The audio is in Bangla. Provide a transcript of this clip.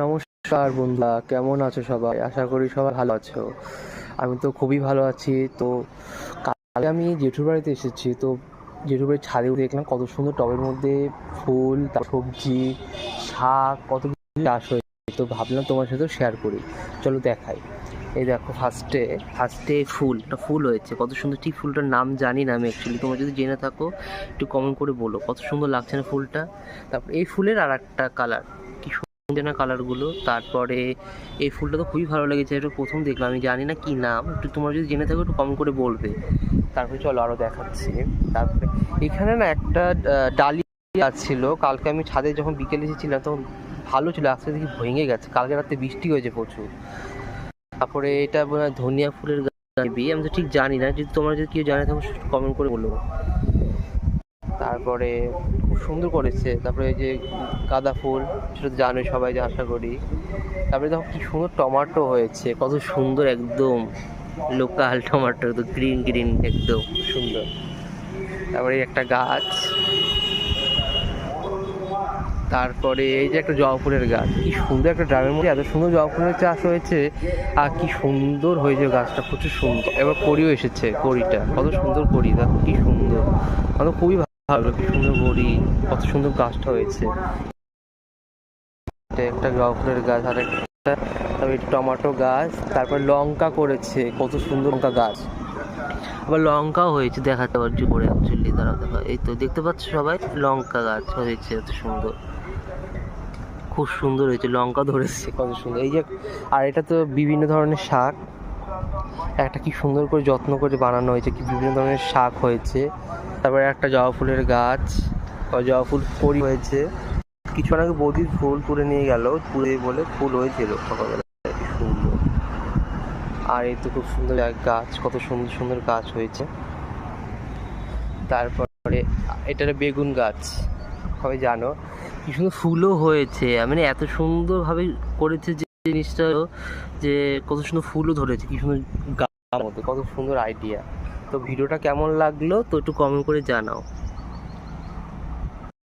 নমস্কার বন্ধুরা, কেমন আছো সবাই? আশা করি সবাই ভালো আছো। আমি তো খুবই ভালো আছি। তো কালকে আমি জেঠুর বাড়িতে এসেছি। তো জেঠুর বাড়ির ছাদে দেখলাম কত সুন্দর টবের মধ্যে ফুল, তার সবজি, শাক, কত কিছু চাষ হয়েছে। তো ভাবলাম তোমার সাথেও শেয়ার করি। চলো দেখাই। এই দেখো, ফার্স্টে ফুল হয়েছে কত সুন্দর। ঠিক ফুলটার নাম জানি না আমি অ্যাকচুয়ালি, তোমরা যদি জেনে থাকো একটু কমেন্ট করে বলো কত সুন্দর লাগছে না ফুলটা। তারপর এই ফুলের আর একটা কালার, কি সুন্দর না কালারগুলো। তারপরে এই ফুলটা তো খুবই ভালো লেগেছে, এটা প্রথম দেখলাম, আমি জানি না কি নাম, একটু তোমরা যদি জেনে থাকো একটু কমেন্ট করে বলবে। তারপরে চলো আরও দেখাচ্ছি। তারপরে এখানে না একটা ডালিয়া ছিল, কালকে আমি ছাদে যখন বিকেলে এসেছিলাম তখন ভালো ছিল, আজকে দেখি ভেঙে গেছে, কালকে রাতে বৃষ্টি হয়েছে প্রচুর। তারপরে এটা মনে হয় ধনিয়া ফুলের গাছ, আমি তো ঠিক জানি না, যদি তোমরা যদি কেউ জানে থাকো কমেন্ট করে বলবো। তারপরে খুব সুন্দর করেছে। তারপরে এই যে গাঁদা ফুল, সেটা তো জানোই সবাই, যে আশা করি। তারপরে দেখো কি সুন্দর টমেটো হয়েছে, কত সুন্দর, একদম লোকাল টমেটো, তো গ্রিন গ্রিন একদম সুন্দর। তারপরে একটা গাছ, তারপরে এই যে একটা জবা ফুলের গাছ, কি সুন্দর, একটা ড্রামের মধ্যে এত সুন্দর জবা ফুলের চাষ হয়েছে। আর কি সুন্দর হয়েছে গাছটা, প্রচুর সুন্দর। এবার কড়িও এসেছে, কড়িটা কত সুন্দর, কড়ি দেখো কি সুন্দর, আমার খুবই ভালো, কি সুন্দর কড়ি, কত সুন্দর গাছটা হয়েছে। এটা একটা জবা ফুলের গাছ, আর একটা তারপরে টমেটো গাছ, তারপর লঙ্কা করেছে, কত সুন্দর লঙ্কা গাছ। আবার লঙ্কাও হয়েছে, দেখাতে পারছি করে অ্যাকচুয়ালি, দাঁড়াও দেখা, এই তো দেখতে পাচ্ছ সবাই, লঙ্কা গাছ হয়েছে এত সুন্দর, খুব সুন্দর হয়েছে, লঙ্কা ধরেছে কত সুন্দর। এই যে, আর এটা তো বিভিন্ন ধরনের শাক, একটা কি সুন্দর করে যত্ন করে বানানো হয়েছে, কি বিভিন্ন ধরনের শাক হয়েছে। তারপরে একটা জবা ফুলের গাছ, জবা ফুল কড়ি হয়েছে। কিছুক্ষণ আগে বৌদির ফুল তুলে নিয়ে গেল, তুলে বলে ফুল হয়েছিল সকালবেলা, কি সুন্দর। আর এই তো খুব সুন্দর এক গাছ, কত সুন্দর সুন্দর গাছ হয়েছে। তারপরে এটা বেগুন গাছ, সবাই জানো, কি সুন্দর ফুলও হয়েছে, মানে এত সুন্দরভাবে করেছে যে জিনিসটা, যে কত সুন্দর ফুলও ধরেছে, কি সুন্দর গাছের মধ্যে, কত সুন্দর আইডিয়া। তো ভিডিওটা কেমন লাগলো তো একটু কমেন্ট করে জানাও।